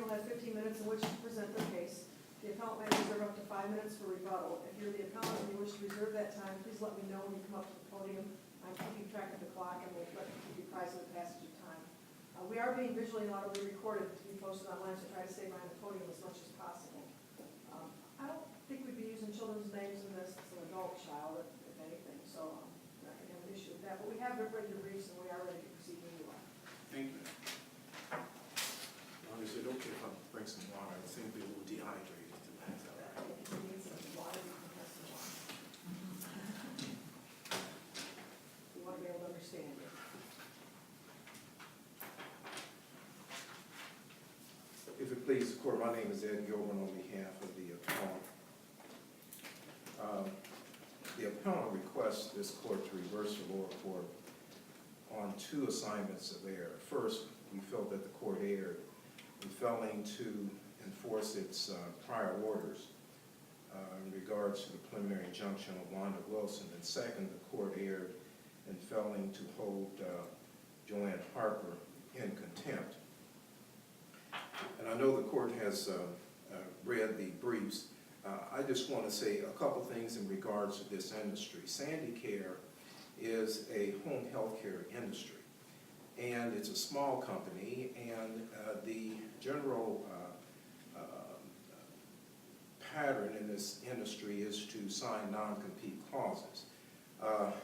will have 15 minutes in which to present their case. The appellant may reserve up to 5 minutes for rebuttal. If you're the appellant and you wish to reserve that time, please let me know when you come up to the podium. I'm keeping track of the clock and will let you keep you apprised of the passage of time. We are being visually and audibly recorded to be posted online, so try to stay behind the podium as much as possible. I don't think we'd be using children's names in this. It's an adult child, if anything, so I'm not going to have an issue with that. But we have read your briefs and we are ready to proceed when you are. Thank you. Is it okay if I bring some water? I seem to be a little dehydrated tonight. Is that right? If you need some water, you can have some water. We want to be able to understand you. If it pleases the court, my name is Ed Gilman on behalf of the appellant. The appellant requests this court to reverse the lower court on 2 assignments of error. First, we felt that the court erred in failing to enforce its prior orders in regards to the preliminary injunction of Wanda Wilson. And second, the court erred in failing to hold Joanne Harper in contempt. And I know the court has read the briefs. I just want to say a couple things in regards to this industry. SandiCare is a home health care industry, and it's a small company, and the general pattern in this industry is to sign non-compete clauses.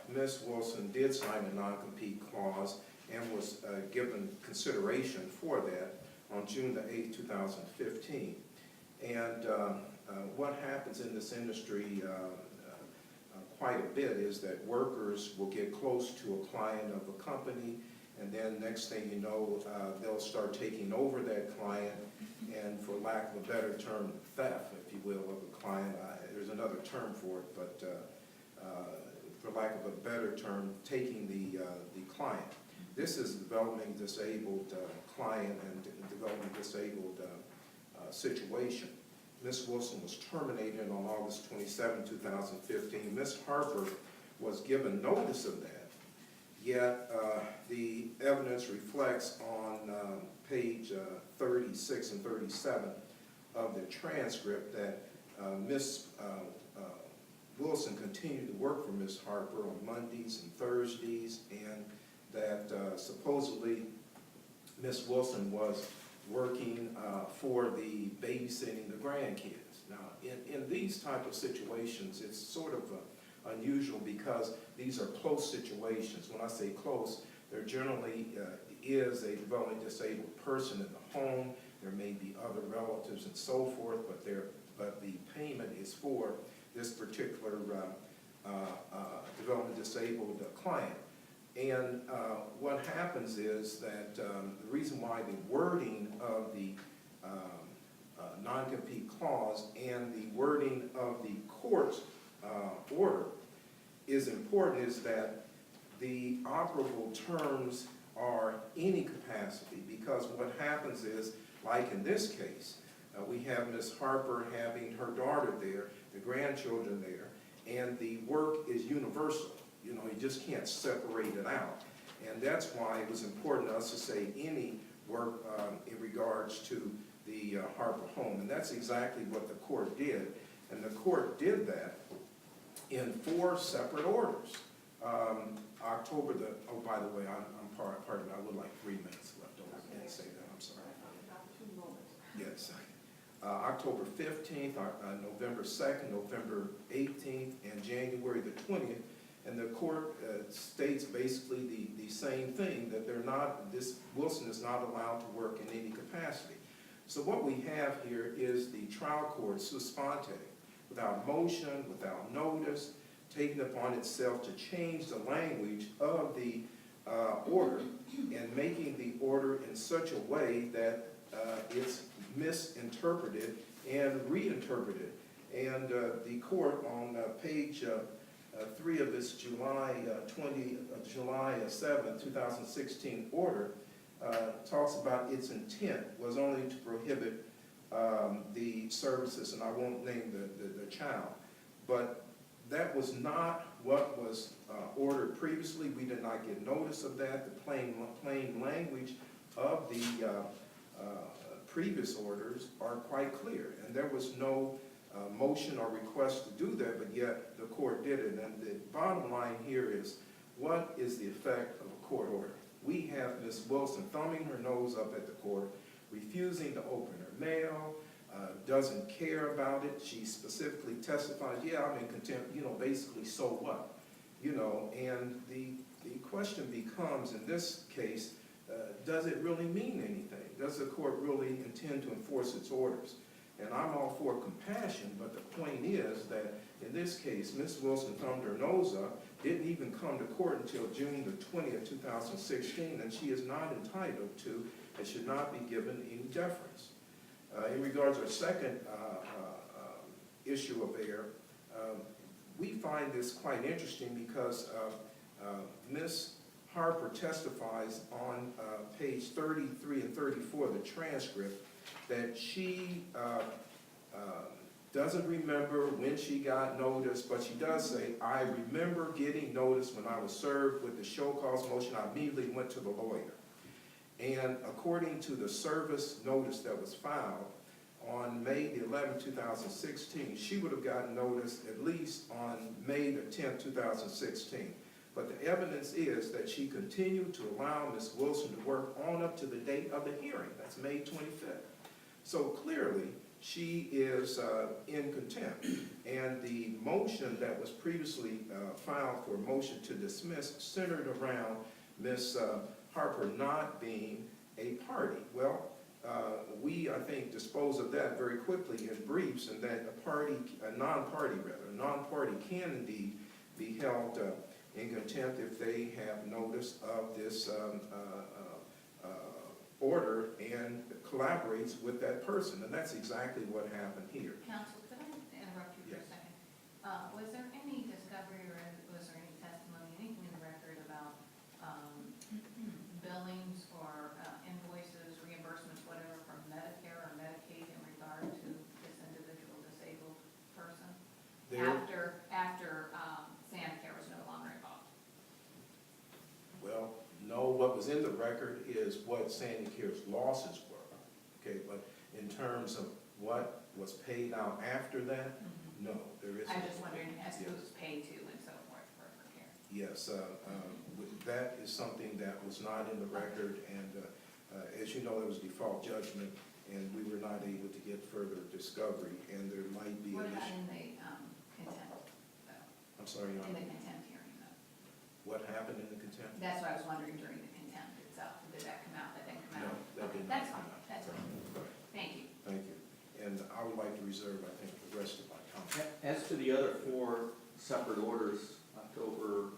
Ms. Wilson did sign a non-compete clause and was given consideration for that on June the 8th, 2015. And what happens in this industry quite a bit is that workers will get close to a client of a company, and then next thing you know, they'll start taking over that client, and for lack of a better term, theft, if you will, of a client. There's another term for it, but for lack of a better term, taking the client. This is a developing disabled client and developing disabled situation. Ms. Wilson was terminated on August 27, 2015. Ms. Harper was given notice of that, yet the evidence reflects on page 36 and 37 of the transcript that Ms. Wilson continued to work for Ms. Harper on Mondays and Thursdays, and that supposedly Ms. Wilson was working for the babysitting the grandkids. Now, in these type of situations, it's sort of unusual because these are close situations. When I say close, there generally is a developmentally disabled person in the home. There may be other relatives and so forth, but the payment is for this particular developmentally disabled client. And what happens is that the reason why the wording of the non-compete clause and the wording of the court's order is important is that the operable terms are any capacity, because what happens is, like in this case, we have Ms. Harper having her daughter there, the grandchildren there, and the work is universal. You know, you just can't separate it out. And that's why it was important to us to say any work in regards to the Harper home. And that's exactly what the court did. And the court did that in 4 separate orders. October the, oh, by the way, pardon me, I would like 3 minutes left over. I didn't say that, I'm sorry. About 2 moments. Yes. October 15th, November 2nd, November 18th, and January the 20th. And the court states basically the same thing, that they're not, this Wilson is not allowed to work in any capacity. So what we have here is the trial court sua sponte, without motion, without notice, taking upon itself to change the language of the order and making the order in such a way that it's misinterpreted and reinterpreted. And the court on page 3 of this July 7, 2016 order talks about its intent was only to prohibit the services, and I won't name the child, but that was not what was ordered previously. We did not get notice of that. The plain language of the previous orders are quite clear, and there was no motion or request to do that, but yet the court did it. And the bottom line here is, what is the effect of a court order? We have Ms. Wilson thumbing her nose up at the court, refusing to open her mail, doesn't care about it. She specifically testifies, yeah, I'm in contempt, basically, so what? And the question becomes, in this case, does it really mean anything? Does the court really intend to enforce its orders? And I'm all for compassion, but the point is that in this case, Ms. Wilson thumbed her nose up, didn't even come to court until June the 20th, 2016, and she is not entitled to and should not be given any deference. In regards to our second issue of error, we find this quite interesting because Ms. Harper testifies on page 33 and 34 of the transcript that she doesn't remember when she got notice, but she does say, I remember getting notice when I was served with the show cause motion. I immediately went to the lawyer. And according to the service notice that was filed on May the 11th, 2016, she would have gotten notice at least on May the 10th, 2016. But the evidence is that she continued to allow Ms. Wilson to work on up to the date of the hearing. That's May 25th. So clearly, she is in contempt. And the motion that was previously filed for a motion to dismiss centered around Ms. Harper not being a party. Well, we, I think, dispose of that very quickly in briefs, and that a non-party can indeed be held in contempt if they have notice of this order and collaborates with that person, and that's exactly what happened here. Counsel, could I interrupt you for a second? Was there any discovery or was there any testimony, anything in the record about billings or invoices, reimbursements, whatever, from Medicare or Medicaid in regard to this individual disabled person? After SandiCare was no longer involved? Well, no, what was in the record is what SandiCare's losses were, okay? But in terms of what was paid out after that, no, there isn't. I'm just wondering as to who was paid to and so forth for care. Yes, that is something that was not in the record, and as you know, there was default judgment, and we were not able to get further discovery, and there might be What an about issue. in the contempt, though? I'm sorry, Your In Honor. the contempt hearing, though? What happened in the contempt? That's what I was wondering during the contempt itself. Did that come out? That didn't come No, out? that Okay, did not that's come fine. out. That's fine. Right. Thank you. Thank you. And I would like to reserve, I think, the rest of my time. As to the other four separate orders, October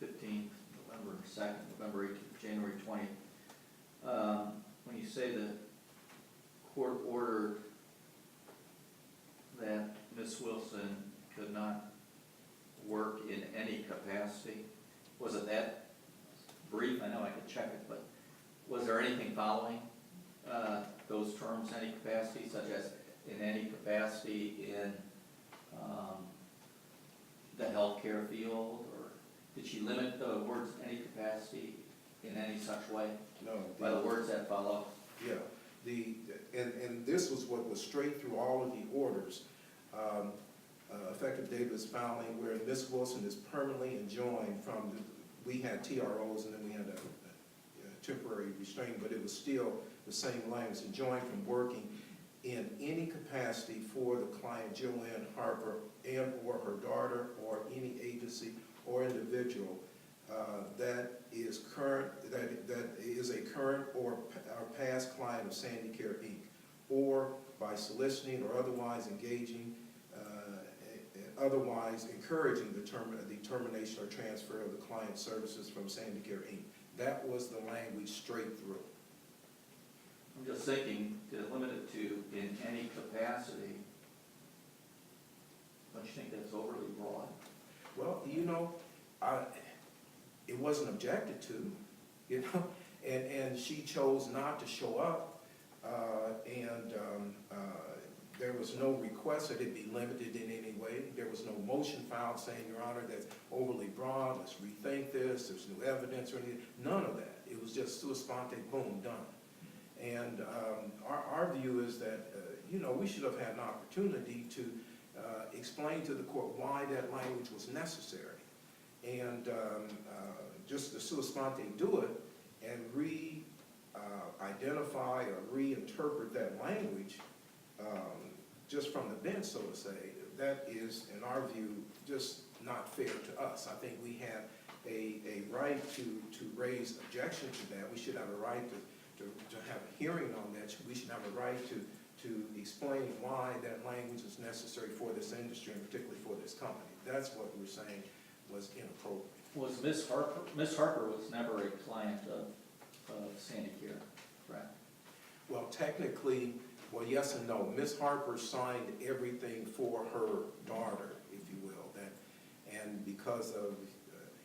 15th, November 2nd, November 18th, January 20th, when you say the court ordered that Ms. Wilson could not work in any capacity, was it that brief? I know I could check it, but was there anything following those terms, any capacity, such as in any capacity in the healthcare field, or did she limit the words any capacity in any such way No. by the words that follow? Yeah, and this was what was straight through all of the orders. Effective date of this filing, where Ms. Wilson is permanently enjoined from, we had TROs and then we had a temporary restraint, but it was still the same language, enjoined from working in any capacity for the client, Joanne Harper, and or her daughter, or any agency or individual that is current, that is a current or past client of SandiCare Inc., or by soliciting or otherwise engaging, otherwise encouraging the termination or transfer of the client's services from SandiCare Inc. That was the language straight through. I'm just thinking, to limit it to in any capacity, don't you think that's overly broad? Well, it wasn't objected to, and she chose not to show up, and there was no request that it be limited in any way. There was no motion filed saying, Your Honor, that's overly broad, let's rethink this, there's new evidence or anything. None of that. It was just sua sponte, boom, done. And our is that, we should have had an opportunity to explain to the court why that language was necessary. And just to sua sponte do it and identify or reinterpret that language just from the bench, so to say, that is, in our view, just not fair to us. I think we have a right to raise objection to that. We should have a right to have a hearing on that. We should have a right to explain why that language is necessary for this industry and particularly for this company. That's what we're saying was inappropriate. Was Ms. Harper was never a client of SandiCare, correct? Well, technically, well, yes and no. Ms. Harper signed everything for her daughter, if you will. And because of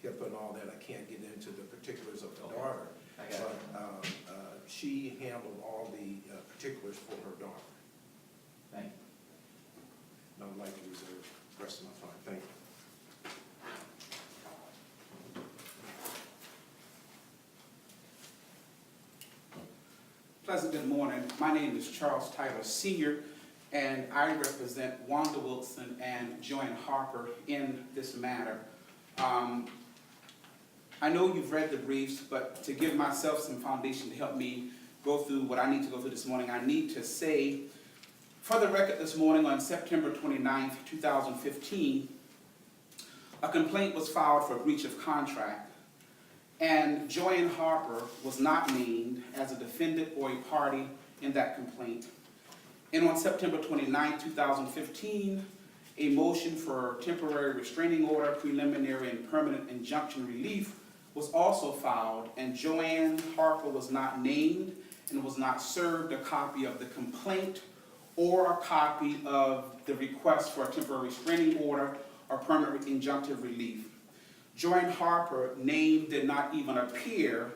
HIPAA and all that, I can't get into the particulars of the daughter. I got it. But she handled all the particulars for her daughter. Thank you. And I would like to reserve the rest of my time. Thank you. Pleasant good morning. My name is Charles Tyler Sr., and I represent Wanda Wilson and Joanne Harper in this matter. I know you've read the briefs, but to give myself some foundation to help me go through what I need to go through this morning, I need to say, for the record this morning on September 29th, 2015, a complaint was filed for breach of contract, and Joanne Harper was not named as a defendant or a party in that complaint. And on September 29, 2015, a motion for temporary restraining order, preliminary and permanent injunction relief was also filed, and Joanne Harper was not named and was not served a copy of the complaint or a copy of the request for a temporary restraining order or permanent injunctive relief. Joanne Harper's name did not even appear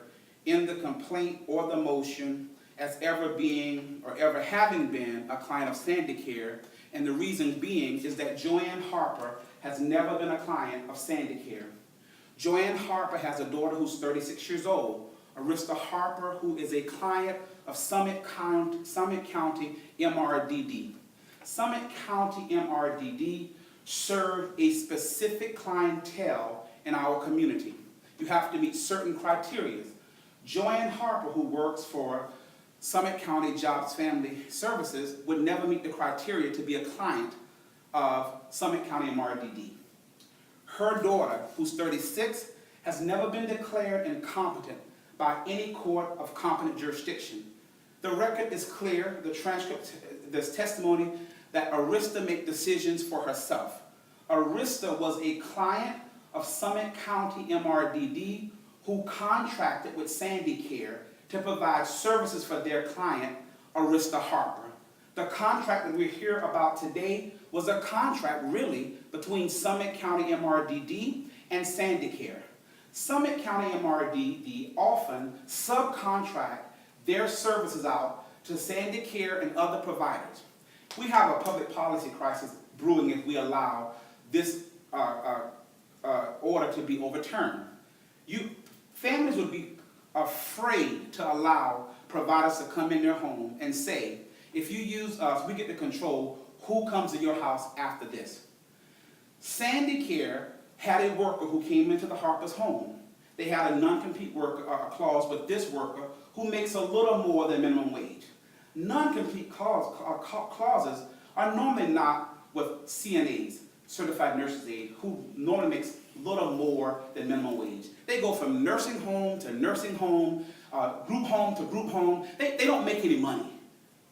in the complaint or the motion as ever being or ever having been a client of SandiCare, and the reason being is that Joanne Harper has never been a client of SandiCare. Joanne Harper has a daughter who's 36 years old, Arista Harper, who is a client of Summit County MRDD. Summit County MRDD serve a specific clientele in our community. You have to meet certain criteria. Joanne Harper, who works for Summit County Jobs Family Services, would never meet the criteria to be a client of Summit County MRDD. Her daughter, who's 36, has never been declared incompetent by any court of competent jurisdiction. The record is clear, the transcript, there's testimony that Arista made decisions for herself. Arista was a client of Summit County MRDD who contracted with SandiCare to provide services for their client, Arista Harper. The contract that we're here about today was a contract really between Summit County MRDD and SandiCare. Summit County MRDD often subcontract their services out to SandiCare and other providers. We have a public policy crisis brewing if we allow this order to be overturned. Families would be afraid to allow providers to come in their home and say, if you use us, we get to control who comes to your house after this. SandiCare had a worker who came into the Harper's home. They had a non-compete clause with this worker who makes a little more than minimum wage. Non-compete clauses are normally not with CNAs, certified nurses aid, who normally makes a little more than minimum wage. They go from nursing home to nursing home, group home to group home. They don't make any money.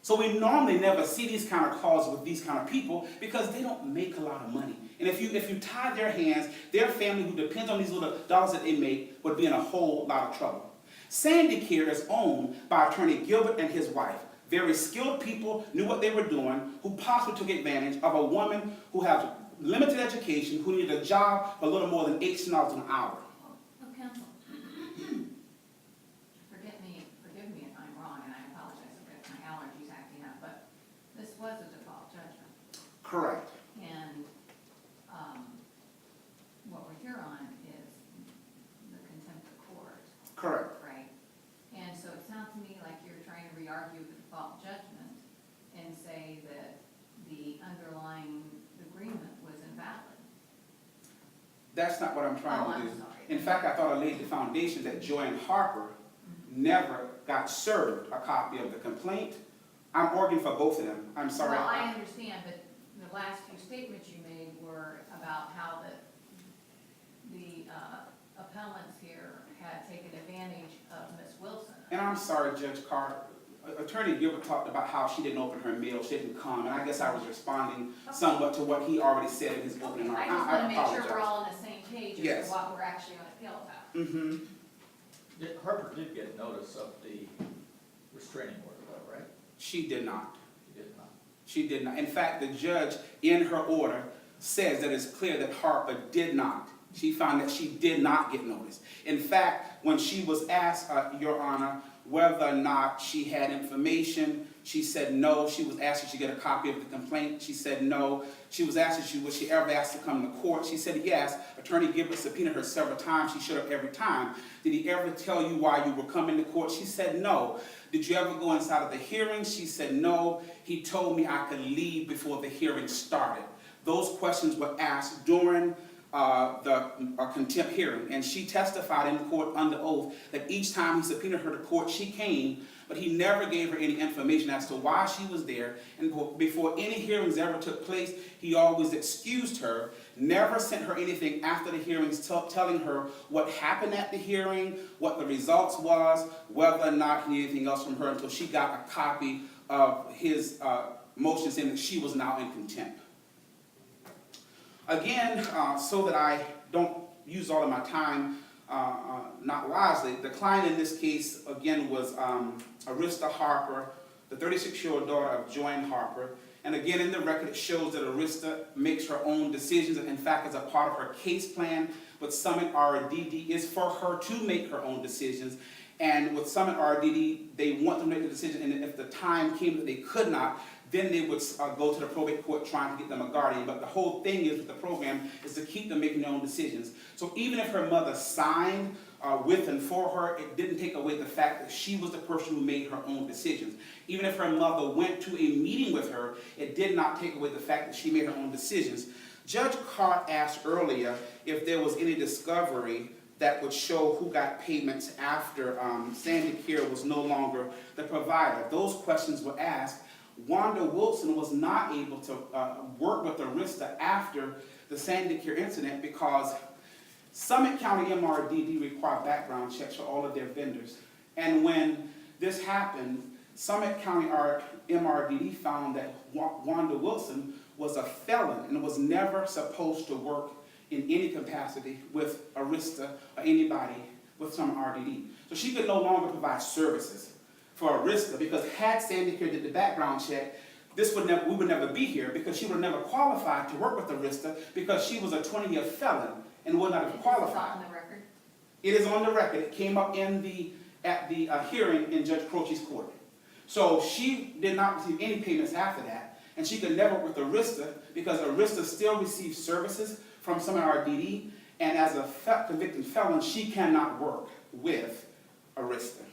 So we normally never see these kind of clauses with these kind of people because they don't make a lot of money. And if you tie their hands, their family who depends on these little dollars that they make would be in a whole lot of trouble. SandiCare is owned by Attorney Gilbert and his wife. Very skilled people, knew what they were doing, who possibly took advantage of a woman who has limited education, who needed a job for a little more than $18 an hour. Oh, counsel, forgive me if I'm wrong, and I apologize if my allergies acting up, but this was a default judgment. Correct. And what we're here on is the contempt of court. Correct. Right? And so it sounds to me like you're trying to re-argue the default judgment say that the underlying agreement was invalid. That's not what I'm trying Oh, to do. I'm sorry. In fact, I thought I laid the foundation that Joanne Harper never got served a copy of the complaint. I'm arguing for both of them. I'm sorry. Well, I understand, but the last few statements you made were about how the appellants here had taken advantage of Ms. Wilson. And I'm sorry, Judge Carter. Attorney Gilbert talked about how she didn't open her mail, she didn't come, and I guess I was responding somewhat to what he already said in his opening I remarks. just want to make sure apologize. we're all on the same page as Yes. to what we're actually on appeal about. Mm-hmm. Harper did get notice of the restraining order, though, right? She did not. He did not. She did not. In fact, the judge in her order says that it's clear that Harper did not. She found that she did not get notice. In fact, when she was asked, Your Honor, whether or not she had information, she said no. She was asked if she get a copy of the complaint. She said no. She was asked if was she ever asked to come to court. She said yes. Attorney Gilbert subpoenaed her several times. She showed up every time. Did he ever tell you why you were coming to court? She said no. Did you ever go inside of the hearing? She said no. He told me I could leave before the hearing started. Those questions were asked during the contempt hearing, and she testified in court under oath that each time he subpoenaed her to court, she came, but he never gave her any information as to why she was there, and before any hearings ever took place, he always excused her, never sent her anything after the hearings telling her what happened at the hearing, what the results was, whether or not he needed anything else from her until she got a copy of his motion saying that she was now in contempt. Again, so that I don't use all of my time not wisely, the client in this case, again, was Arista Harper, the 36-year-old daughter of Joanne Harper. And again, in the record, it shows that Arista makes her own decisions, and in fact, as a part of her case plan with Summit RDD is for her to make her own decisions. And with Summit RDD, they want to make the decision, and if the time came that they could not, then they would go to the probate court trying to get them a guardian. But the whole thing is with the program is to keep them making their own decisions. So even if her mother signed with and for her, it didn't take away the fact that she was the person who made her own decisions. Even if her mother went to a meeting with her, it did not take away the fact that she made her own decisions. Judge Carr asked earlier if there was any discovery that would show who got payments after SandiCare was no longer the provider. Those questions were asked. Wanda Wilson was not able to work with Arista after the SandiCare incident because Summit County MRDD required background checks for all of their vendors. And when this happened, Summit County MRDD found that Wanda Wilson was a felon and was never supposed to work in any capacity with Arista or anybody with Summit RDD. So she could no longer provide services for Arista, because had SandiCare did the background check, we would never be here, because she would have never qualified to work with Arista because she was a 20-year felon and would not have qualified. It's on the record. It is on the record. It came up at the hearing in Judge Croce's court. So she did not receive any payments after that, and she could never work with Arista because Arista still receives services from Summit RDD, and as a convicted felon, she cannot work with Arista.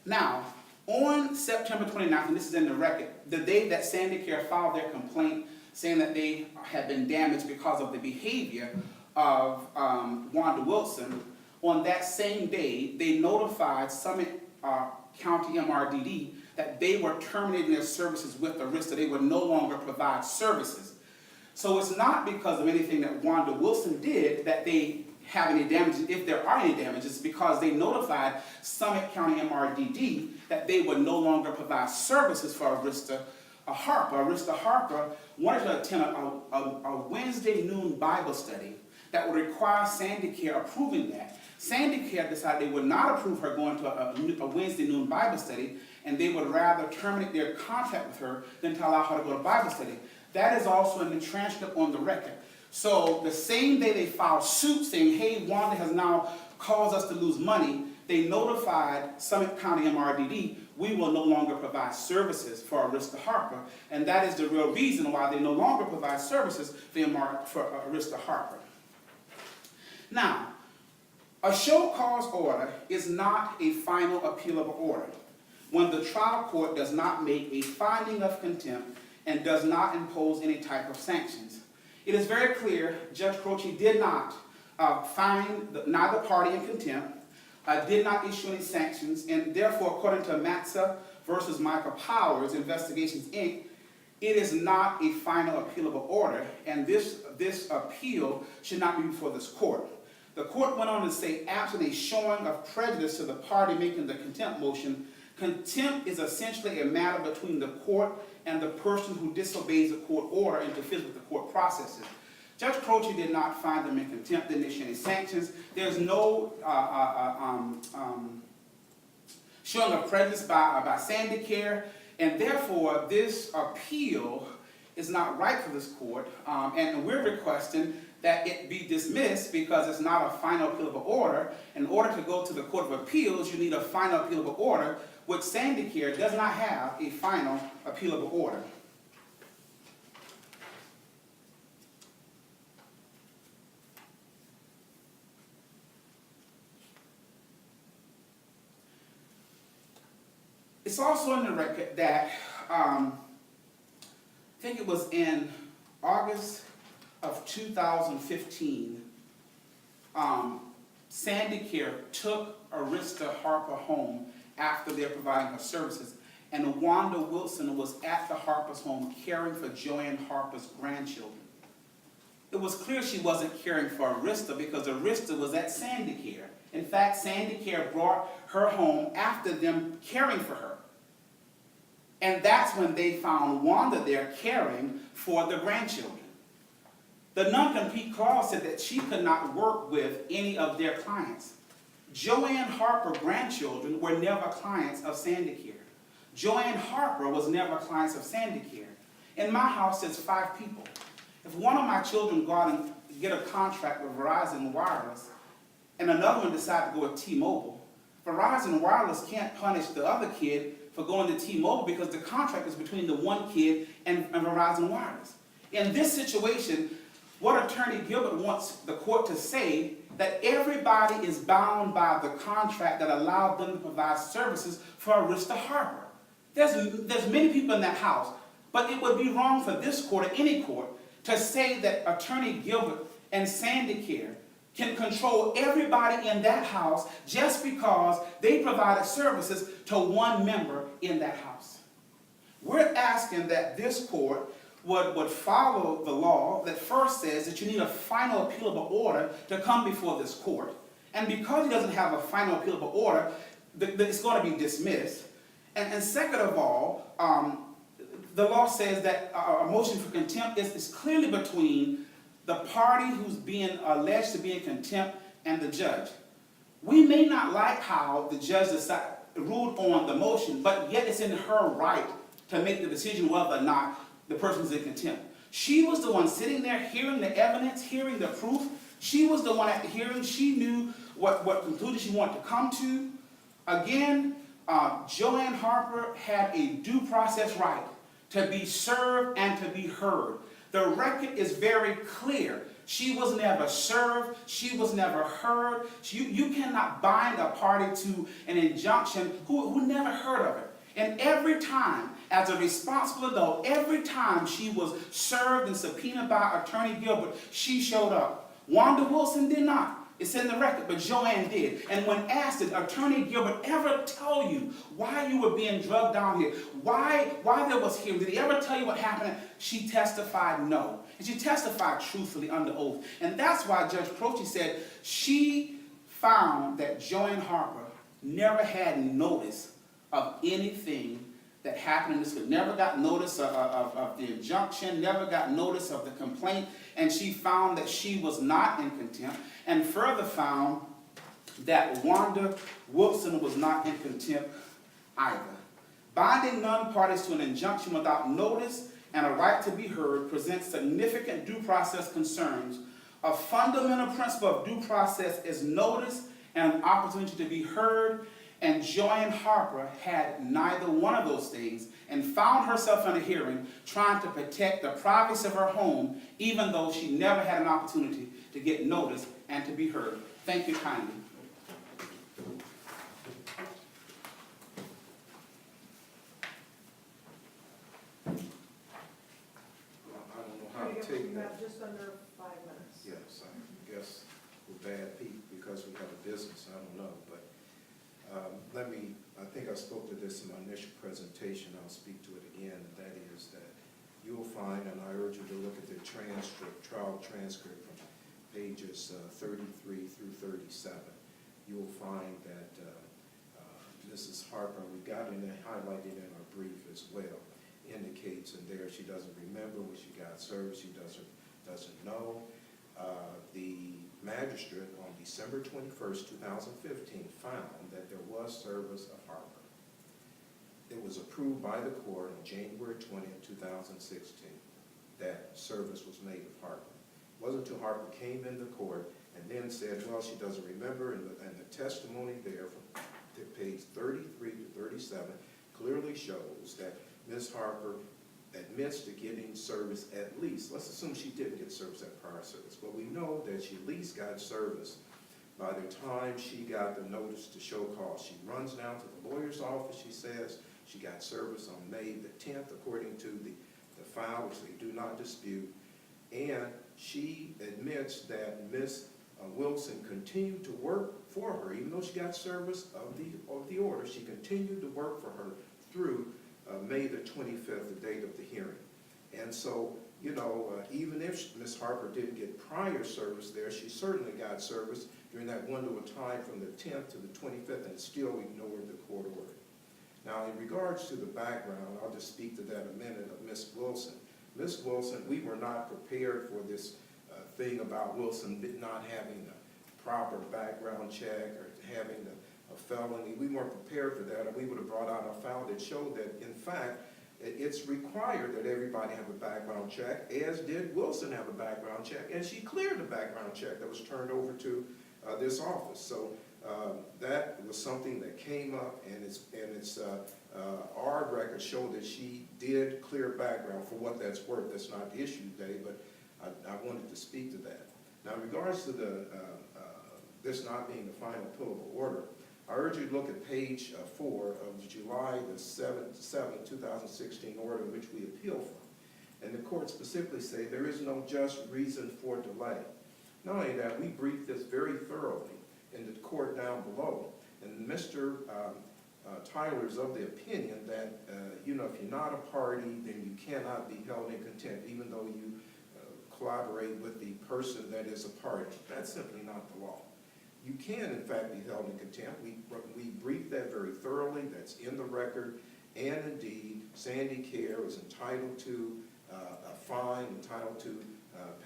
Now, on September 29th, and this is in the record, the day that SandiCare filed their complaint saying that they had been damaged because of the behavior of Wanda Wilson, on that same day, they notified Summit County MRDD that they were terminating their services with Arista. They would no longer provide services. So it's not because of anything that Wanda Wilson did that they have any damages, if there are any damages, because they notified Summit County MRDD that they would no longer provide services for Arista Harper. Arista Harper wanted to attend a Wednesday noon Bible study that would require SandiCare approving that. SandiCare decided they would not approve her going to a Wednesday noon Bible study, and they would rather terminate their contract with her than to allow her to go to Bible study. That is also in the transcript on the record. So the same day they filed suit saying, hey, Wanda has now caused us to lose money, they notified Summit County MRDD, we will no longer provide services for Arista Harper, and that is the real reason why they no longer provide services for Arista Harper. Now, a show cause order is not a final appealable order. when the trial court does not make a finding of contempt and does not impose any type of sanctions. It is very clear Judge Croce did not find neither party in contempt, did not issue any sanctions, and therefore, according to Matza versus Michael Powers, Investigations, Inc., it is not a final appealable order, and this appeal should not be before this court. The court went on to say, absent a showing of prejudice to the party making the contempt motion, contempt is essentially a matter between the court and the person who disobeys the court order and interferes with the court processes. Judge Croce did not find them in contempt, didn't issue any sanctions. There's no showing of prejudice by SandiCare, and therefore this appeal is not right for this court, and we're requesting that it be dismissed because it's not a final appealable order. In order to go to the Court of Appeals, you need a final appealable order, which SandiCare does not have a final appealable order. It's also on the record that I think it was in August of 2015, SandiCare took Arista Harper home after they're providing her services, and Wanda Wilson was at the Harper's home caring for Joanne Harper's grandchildren. It was clear she wasn't caring for Arista because Arista was at SandiCare. In fact, SandiCare brought her home after them caring for her. And that's when they found Wanda there caring for the grandchildren. The non-compete clause said that she could not work with any of their clients. Joanne Harper grandchildren were never clients of SandiCare. Joanne Harper was never clients of SandiCare. In my house, there's 5 people. If one of my children go out and get a contract with Verizon Wireless, and another one decides to go with T-Mobile, Verizon Wireless can't punish the other kid for going to T-Mobile because the contract is between the one kid and Verizon Wireless. In this situation, what Attorney Gilbert wants the court to say that everybody is bound by the contract that allowed them to provide services for Arista Harper. There's many people in that house, but it would be wrong for this court or any court to say that Attorney Gilbert and SandiCare can control everybody in that house just because they provided services to one member in that house. We're asking that this court would follow the law that first says that you need a final appealable order to come before this court. And because he doesn't have a final appealable order, it's going to be dismissed. And second of all, the law says that a motion for contempt is clearly between the party who's being alleged to be in contempt and the judge. We may not like how the judge ruled on the motion, but yet it's in her right to make the decision whether or not the person's in contempt. She was the one sitting there hearing the evidence, hearing the proof. She was the one at the hearing. She knew what conclusion she wanted to come to. Again, Joanne Harper had a due process right to be served and to be heard. The record is very clear. She was never served. She was never heard. You cannot bind a party to an injunction who never heard of it. And every time, as a responsible adult, every time she was served and subpoenaed by Attorney Gilbert, she showed up. Wanda Wilson did not. It's in the record, but Joanne did. And when asked, did Attorney Gilbert ever tell you why you were being drugged down here? Why there was hearing? Did he ever tell you what happened? She testified no. And she testified truthfully under oath. And that's why Judge Croce said she found that Joanne Harper never had notice of anything that happened in this case. Never got notice of the injunction, never got notice of the complaint, and she found that she was not in contempt, and further found that Wanda Wilson was not in contempt either. Binding non-parties to an injunction without notice and a right to be heard presents significant due process concerns. A fundamental principle of due process is notice and an opportunity to be heard, and Joanne Harper had neither one of those things and found herself in a hearing trying to protect the privacy of her home, even though she never had an opportunity to get notice and to be heard. Thank you kindly. just under 5 minutes. Yes, I guess we're bad people because we have a business, I don't know, but I think I spoke to this in my initial presentation, I'll speak to it again, and that is that you'll find, and I urge you to look at the trial transcript from pages 33 through 37, you will find that Mrs. Harper, we got it highlighted in our brief as well, indicates in there she doesn't remember when she got service, she doesn't know. The magistrate on December 21st, 2015 found that there was service of Harper. It was approved by the court on January 20th, 2016, that service was made of Harper. It wasn't until Harper came into court and then said, well, she doesn't remember, and the testimony there from page 33 to 37 clearly shows that Ms. Harper admits to getting service at least. Let's assume she didn't get service at prior service, but we know that she at least got service by the time she got the notice to show cause. She runs down to the lawyer's office, she says she got service on May the 10th, according to the file, which they do not dispute, and she admits that Ms. Wilson continued to work for her, even though she got service of the order, she continued to work for her through May the 25th, the date of the hearing. And so, you know, even if Ms. Harper didn't get prior service there, she certainly got service during that window of time from the 10th to the 25th and still ignored the court order. Now, in regards to the background, I'll just speak to that a minute of Ms. Wilson. Ms. Wilson, we were not prepared for this thing about Wilson not having a proper background check or having a felony. We weren't prepared for that, and we would have brought out a file that showed that, in fact, it's required that everybody have a background check, as did Wilson have a background check, and she cleared the background check that was turned over to this office. So that was something that came up, and our records show that she did clear background. For what that's worth, that's not the issue today, but I wanted to speak to that. Now, in regards to this not being the final pillable order, I urge you to look at page 4 of the July the 7th, 2016 order, which we appeal from. And the court specifically say there is no just reason for delay. Not only that, we briefed this very thoroughly in the court down below. And Mr. Tyler's of the opinion that, you know, if you're not a party, then you cannot be held in contempt, even though you collaborate with the person that is a party. That's simply not the law. You can, in fact, be held in contempt. We briefed that very thoroughly. That's in the record. And indeed, SandiCare is entitled to a fine, entitled to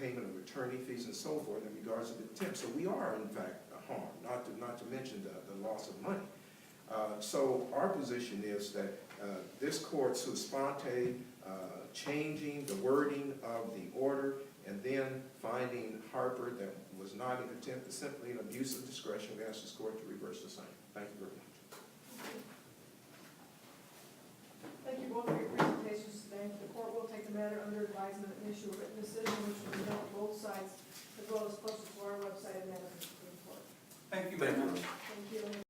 payment of attorney fees and so forth in regards to the contempt. So we are, in fact, harmed, not to mention the loss of money. So our position is that this court sui sponte, changing the wording of the order and then finding Harper that was not in contempt is simply an abuse of discretion. We ask this court to reverse the same. Thank you very much. Thank you both for your presentations today. The court will take the matter under advisement and issue a written decision which will be held on both sides, as well as posted to our website and that of the Supreme Court. Thank you very much.